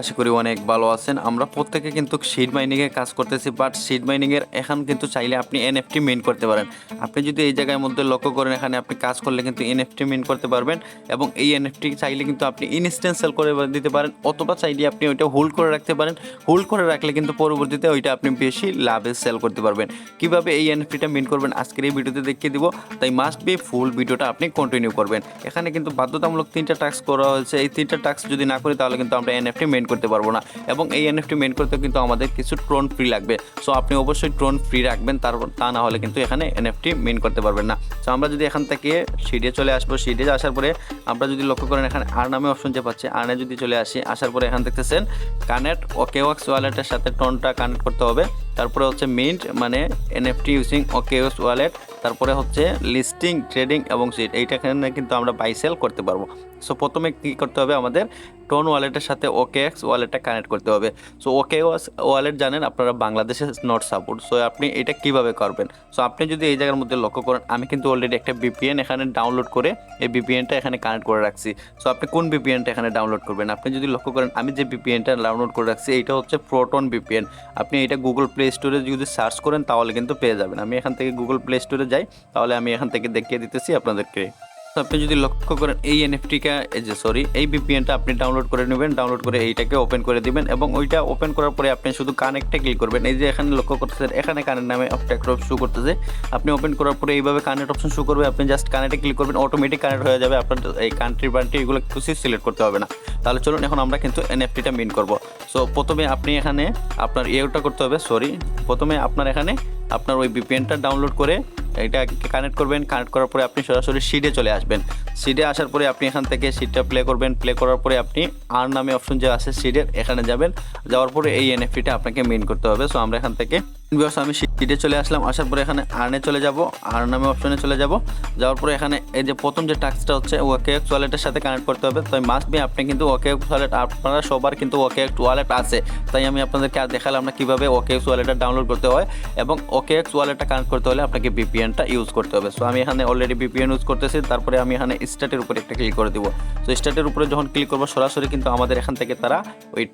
আশা করি অনেক ভালো আছেন। আমরা প্রত্যেকে কিন্তু সিড মাইনিংয়ে কাজ করতেছি, বাট সিড মাইনিংয়ের এখন কিন্তু চাইলে আপনি এনএফটি মিন করতে পারেন। আপনি যদি এই জায়গার মধ্যে লক্ষ্য করেন, এখানে আপনি কাজ করলে কিন্তু এনএফটি মিন করতে পারবেন এবং এই এনএফটি চাইলে কিন্তু আপনি ইনস্ট্যান্ট সেল করে দিতে পারেন, অথবা চাইলে আপনি ওইটা হোল্ড করে রাখতে পারেন। হোল্ড করে রাখলে কিন্তু পরবর্তীতে ওইটা আপনি বেশি লাভে সেল করতে পারবেন। কীভাবে এই এনএফটিটা মিন করবেন আজকের এই ভিডিওতে দেখিয়ে দিব, তাই মাস্ট বি ফুল ভিডিওটা আপনি কন্টিনিউ করবেন। এখানে কিন্তু বাধ্যতামূলক 3টা টাস্ক করা হয়েছে। এই 3টা টাস্ক যদি না করি তাহলে কিন্তু আমরা এনএফটি মেন করতে পারবো না, এবং এই এনএফটি মেন করতে কিন্তু আমাদের কিছু ট্রোন ফ্রি লাগবে। সো আপনি অবশ্যই ট্রোন ফ্রি রাখবেন, তা না হলে কিন্তু এখানে এনএফটি মেন করতে পারবেন না। সো আমরা যদি এখান থেকে সিডে চলে আসবো, সিডে আসার পরে আমরা যদি লক্ষ্য করেন এখানে আর নামে অপশন যে পাচ্ছি, আর্নে যদি চলে আসি, আসার পরে এখানে দেখতেছেন কানেক্ট OKX ওয়ালেটের সাথে ট্রোনটা কানেক্ট করতে হবে। তারপরে হচ্ছে মিন্ট মানে এনএফটি ইউজিং OKX ওয়ালেট, তারপরে হচ্ছে লিস্টিং, ট্রেডিং এবং সিড, এইটাখানে কিন্তু আমরা বাই সেল করতে পারবো। সো প্রথমে কী করতে হবে, আমাদের ট্রোন ওয়ালেটের সাথে OKX ওয়ালেটটা কানেক্ট করতে হবে। সো OKX ওয়ালেট জানেন আপনারা বাংলাদেশে নট সাপোর্ট। সো আপনি এটা কিভাবে করবেন, সো আপনি যদি এই জায়গার মধ্যে লক্ষ্য করেন, আমি কিন্তু অলরেডি একটা VPN এখানে ডাউনলোড করে এই VPNটা এখানে কানেক্ট করে রাখছি। সো আপনি কোন VPNটা এখানে ডাউনলোড করবেন, আপনি যদি লক্ষ্য করেন আমি যে VPNটা ডাউনলোড করে রাখছি এইটা হচ্ছে প্রোটন VPN। আপনি এটা গুগল প্লে স্টোরে যদি সার্চ করেন তাহলে কিন্তু পেয়ে যাবেন। আমি এখান থেকে গুগল প্লে স্টোরে যাই, তাহলে আমি এখান থেকে দেখিয়ে দিতেছি আপনাদেরকে। আপনি যদি লক্ষ্য করেন এই এনএফটিটা এই VPNটা আপনি ডাউনলোড করে নেবেন, ডাউনলোড করে এইটাকে ওপেন করে দিবেন এবং ওইটা ওপেন করার পরে আপনি শুধু কানেক্টে ক্লিক করবেন। এই যে এখানে লক্ষ্য করতেছেন এখানে কানেক্ট নামে একটা শো করতেছে, আপনি ওপেন করার পরে এইভাবে কানেক্ট অপশন শো করবে, আপনি জাস্ট কানেক্টে ক্লিক করবেন, অটোমেটিক কানেক্ট হয়ে যাবে। আপনার এই কান্ট্রি বান্ট্রি এগুলো কিছু সিলেক্ট করতে হবে না। তাহলে চলুন এখন আমরা কিন্তু এনএফটিটা মিন করব। সো প্রথমে আপনি এখানে আপনার ইয়েটা করতে হবে, প্রথমে আপনার এখানে আপনার ওই VPNটা ডাউনলোড করে এটা কানেক্ট করবেন। কানেক্ট করার পরে আপনি সরাসরি সিডে চলে আসবেন। সিডে আসার পরে আপনি এখান থেকে সিডটা প্লে করবেন। প্লে করার পরে আপনি আর নামে অপশন যে আছে সিডের এখানে যাবেন, যাওয়ার পরে এই এনএফটিটা আপনাকে মিন করতে হবে। সো আমরা এখান থেকে আমি সিডে চলে আসলাম, আসার পরে এখানে আর্নে চলে যাব, আর নামে অপশনে চলে যাব। যাওয়ার পরে এখানে এই যে প্রথম যে টাস্কটা হচ্ছে OKX ওয়ালেটের সাথে কানেক্ট করতে হবে। তাই মাস্ট বি আপনি কিন্তু OKX ওয়ালেট, আপনারা সবার কিন্তু OKX ওয়ালেট আছে, তাই আমি আপনাদেরকে আর দেখালাম না কীভাবে OKX ওয়ালেটটা ডাউনলোড করতে হয়, এবং OKX ওয়ালেটটা কানেক্ট করতে হলে আপনাকে VPNটা ইউজ করতে হবে। সো আমি এখানে অলরেডি VPN ইউজ করতেছি। তারপরে আমি এখানে স্টার্টের উপরে একটা ক্লিক করে দিব। সো স্টার্টের উপরে যখন ক্লিক করবো সরাসরি কিন্তু আমাদের এখান থেকে তারা ওই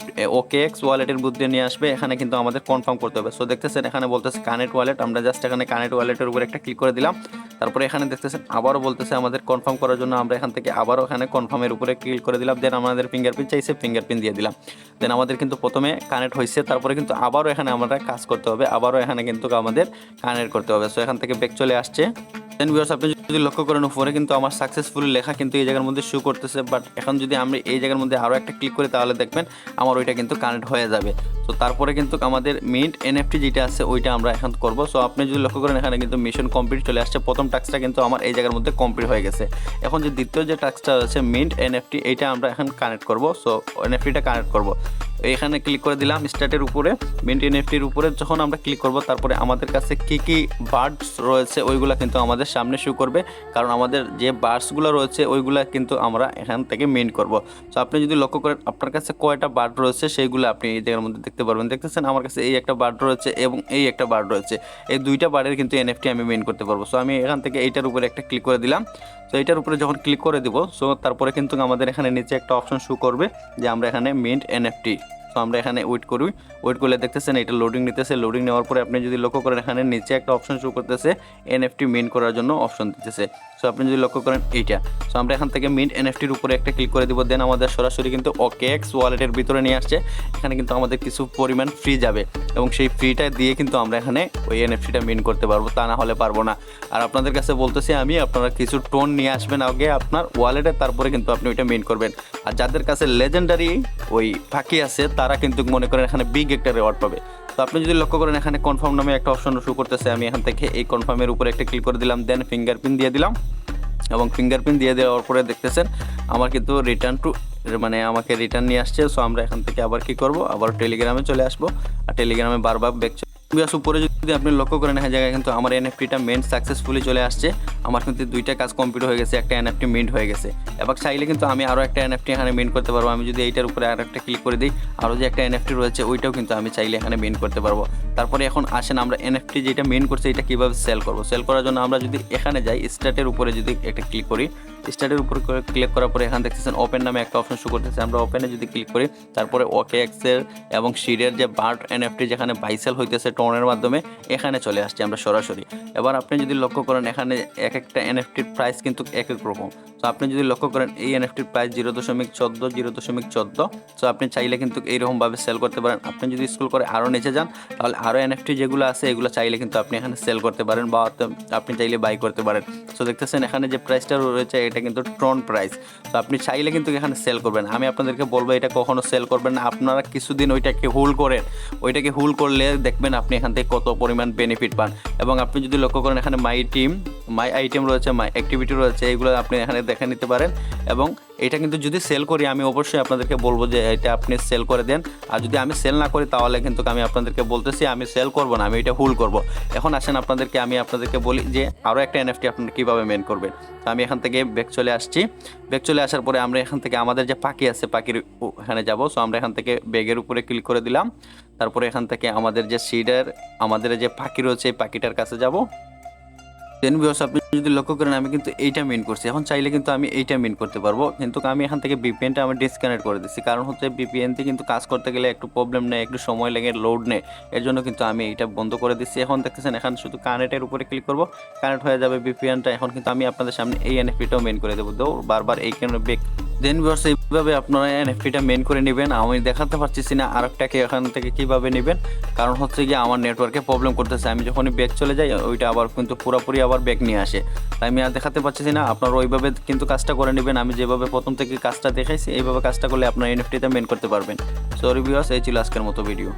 OKX ওয়ালেটের মধ্যে নিয়ে আসবে। এখানে কিন্তু আমাদের কনফার্ম করতে হবে। সো দেখতেছেন এখানে বলতেছে কানেক্ট ওয়ালেট, আমরা জাস্ট এখানে কানেক্ট ওয়ালেটের উপরে একটা ক্লিক করে দিলাম। তারপরে এখানে দেখতেছেন আবারও বলতেছে আমাদের কনফার্ম করার জন্য, আমরা এখান থেকে আবারও এখানে কনফার্মের উপরে ক্লিক করে দিলাম। দেন আমাদের ফিঙ্গারপ্রিন্ট চাইছে, ফিঙ্গারপ্রিন্ট দিয়ে দিলাম। দেন আমাদের কিন্তু প্রথমে কানেক্ট হয়েছে, তারপরে কিন্তু আবারও এখানে আমরা কাজ করতে হবে, আবারও এখানে কিন্তু আমাদের কানেক্ট করতে হবে। সো এখান থেকে ব্যাক চলে আসছে। দেন ভিউয়ার্স আপনি যদি লক্ষ্য করেন উপরে কিন্তু আমার সাকসেসফুলি লেখা কিন্তু এই জায়গার মধ্যে শো করতেছে, বাট এখন যদি আমরা এই জায়গার মধ্যে আরও একটা ক্লিক করি তাহলে দেখবেন আমার ওইটা কিন্তু কানেক্ট হয়ে যাবে। তো তারপরে কিন্তু আমাদের মিন্ট এনএফটি যেটা আছে ওইটা আমরা এখন করব। সো আপনি যদি লক্ষ্য করেন এখানে কিন্তু মিশন কমপ্লিট চলে আসছে, প্রথম টাস্কটা কিন্তু আমার এই জায়গার মধ্যে কমপ্লিট হয়ে গেছে। এখন যে দ্বিতীয় যে টাস্কটা আছে মিন্ট এনএফটি, এইটা আমরা এখন কানেক্ট করব। সো এনএফটিটা কানেক্ট করব, এখানে ক্লিক করে দিলাম স্টার্টের উপরে, মিন্ট এনএফটির উপরে যখন আমরা ক্লিক করব তারপরে আমাদের কাছে কি কি বার্ডস রয়েছে ওইগুলা কিন্তু আমাদের সামনে শো করবে, কারণ আমাদের যে বার্ডসগুলো রয়েছে ওইগুলা কিন্তু আমরা এখান থেকে মিন্ট করব। সো আপনি যদি লক্ষ্য করেন আপনার কাছে কয়টা বার্ড রয়েছে সেইগুলো আপনি এই জায়গার মধ্যে দেখতে পারবেন। দেখতেছেন আমার কাছে এই একটা বার্ড রয়েছে এবং এই একটা বার্ড রয়েছে, এই দুইটা বার্ডের কিন্তু এনএফটি আমি মিন্ট করতে পারবো। সো আমি এখান থেকে এইটার উপরে একটা ক্লিক করে দিলাম। তো এইটার উপরে যখন ক্লিক করে দিব, সো তারপরে কিন্তু আমাদের এখানে নিচে একটা অপশন শো করবে যে আমরা এখানে মিন্ট এনএফটি। তো আমরা এখানে ওয়েট করলে দেখতেছেন এটা লোডিং নিতেছে। লোডিং নেওয়ার পরে আপনি যদি লক্ষ্য করেন এখানে নিচে একটা অপশন শো করতেছে এনএফটি মিন্ট করার জন্য অপশন দিতেছে। সো আপনি যদি লক্ষ্য করেন এইটা, সো আমরা এখান থেকে মিন্ট এনএফটির উপরে একটা ক্লিক করে দিব। দেন আমাদের সরাসরি কিন্তু OKX ওয়ালেটের ভিতরে নিয়ে আসছে। এখানে কিন্তু আমাদের কিছু পরিমাণ ফ্রি যাবে এবং সেই ফ্রিটা দিয়ে কিন্তু আমরা এখানে ওই এনএফটিটা মিন্ট করতে পারবো, তা না হলে পারবো না। আর আপনাদের কাছে বলতেছি আমি, আপনারা কিছু টোন নিয়ে আসবেন আগে আপনার ওয়ালেটে, তারপরে কিন্তু আপনি ওইটা মিন্ট করবেন। আর যাদের কাছে লেজেন্ডারি ওই ফাঁকি আছে তারা কিন্তু মনে করেন এখানে বিগ একটা রিওয়ার্ড পাবে। তো আপনি যদি লক্ষ্য করেন এখানে কনফার্ম নামে একটা অপশন শো করতেছে, আমি এখান থেকে এই কনফার্মের উপরে একটা ক্লিক করে দিলাম। দেন ফিঙ্গারপ্রিন্ট দিয়ে দিলাম এবং ফিঙ্গারপ্রিন্ট দিয়ে দেওয়ার পরে দেখতেছেন আমার কিন্তু আমাকে রিটার্ন নিয়ে আসছে। সো আমরা এখান থেকে আবার কি করব, আবার টেলিগ্রামে চলে আসবো। আর টেলিগ্রামে বারবার ব্যাক উপরে যদি আপনি লক্ষ্য করেন এই জায়গায় কিন্তু আমার এনএফটিটা মেন্ট সাকসেসফুলি চলে আসছে। আমার কিন্তু দুইটা কাজ কমপ্লিট হয়ে গেছে, একটা এনএফটি মিন্ট হয়ে গেছে। এবার চাইলে কিন্তু আমি আরও একটা এনএফটি এখানে মিন্ট করতে পারবো। আমি যদি এইটার উপরে আর একটা ক্লিক করে দিই, আরও যে একটা এনএফটি রয়েছে ওইটাও কিন্তু আমি চাইলে এখানে মিন্ট করতে পারবো। তারপরে এখন আসেন আমরা এনএফটি যেটা মিন্ট করছে এটা কীভাবে সেল করবো। সেল করার জন্য আমরা যদি এখানে যাই স্টার্টের উপরে যদি একটা ক্লিক করি, স্টার্টের উপর ক্লিক করার পরে এখানে দেখতেছেন ওপেন নামে একটা অপশন শো করতেছে। আমরা ওপেনে যদি ক্লিক করি তারপরে OKX এর এবং সিডের যে বার্ড এনএফটি যেখানে বাইসেল হইতেছে টনের মাধ্যমে এখানে চলে আসছে আমরা সরাসরি। এবার আপনি যদি লক্ষ্য করেন এখানে এক একটা এনএফটির প্রাইস কিন্তু এক এক রকম। তো আপনি যদি লক্ষ্য করেন এই এনএফটির প্রাইস 0.14 সো আপনি চাইলে কিন্তু এইরকমভাবে সেল করতে পারেন। আপনি যদি স্ক্রল করে আরও নিচে যান তাহলে আরও এনএফটি যেগুলো আছে এগুলো চাইলে কিন্তু আপনি এখানে সেল করতে পারেন বা আপনি চাইলে বাই করতে পারেন। সো দেখতেছেন এখানে যে প্রাইসটা রয়েছে এটা কিন্তু ট্রন প্রাইস। তো আপনি চাইলে কিন্তু এখানে সেল করবেন। আমি আপনাদেরকে বলবো এটা কখনো সেল করবেন না, আপনারা কিছুদিন ওইটাকে হোল্ড করেন। ওইটাকে হোল্ড করলে দেখবেন আপনি এখান থেকে কত পরিমাণ বেনিফিট পান। এবং আপনি যদি লক্ষ্য করেন এখানে মাই আইটেম রয়েছে, মাই অ্যাক্টিভিটি রয়েছে, এগুলো আপনি এখানে দেখে নিতে পারেন। এবং এটা কিন্তু যদি সেল করি আমি অবশ্যই আপনাদেরকে বলবো যে এটা আপনি সেল করে দেন। আর যদি আমি সেল না করি তাহলে কিন্তু আমি আপনাদেরকে বলতেছি আমি সেল করব না, আমি এটা হোল্ড করব। এখন আসেন আমি আপনাদেরকে বলি যে আরও একটা এনএফটি আপনারা কীভাবে মেন করবেন। তো আমি এখান থেকে ব্যাক চলে আসছি। ব্যাক চলে আসার পরে আমরা এখান থেকে আমাদের যে পাখি আছে পাখির এখানে যাব। সো আমরা এখান থেকে ব্যাগের উপরে ক্লিক করে দিলাম। তারপরে এখান থেকে আমাদের যে সিডের আমাদের যে পাখি রয়েছে এই পাখিটার কাছে যাব। দেন ভিউয়ার্স আপনি যদি লক্ষ্য করেন আমি কিন্তু এইটা মিন করছি। এখন চাইলে কিন্তু আমি এইটা মিন করতে পারবো, কিন্তু আমি এখান থেকে VPNটা আমি ডিসকানেক্ট করে দিচ্ছি। কারণ হচ্ছে VPNতে কিন্তু কাজ করতে গেলে একটু প্রবলেম নেই, একটু সময় লেগে লোড নেই, এর জন্য কিন্তু আমি এইটা বন্ধ করে দিচ্ছি। এখন দেখতেছেন এখানে শুধু কানেক্টের উপরে ক্লিক করব, কানেক্ট হয়ে যাবে VPNটা। এখন কিন্তু আমি আপনাদের সামনে এই এনএফটিটাও মেন করে দেবো। বারবার এই কেন ব্যাক। দেন ভিউয়ার্স এইভাবে আপনারা এনএফটিটা মেন করে নেবেন। আমি দেখাতে পারছি না আরেকটাকে এখান থেকে কীভাবে নেবেন, কারণ হচ্ছে গিয়ে আমার নেটওয়ার্কে প্রবলেম করতেছে। আমি যখনই ব্যাক চলে যাই ওইটা আবার কিন্তু পুরোপুরি আবার ব্যাক নিয়ে আসে, তাই আমি আর দেখাতে পারছি না। আপনারা ওইভাবে কিন্তু কাজটা করে নেবেন। আমি যেভাবে প্রথম থেকে কাজটা দেখাইছি এইভাবে কাজটা করলে আপনারা এনএফটিতে মেন করতে পারবেন। সরি ভিউয়ার্স, এই ছিল আজকের মতো ভিডিও।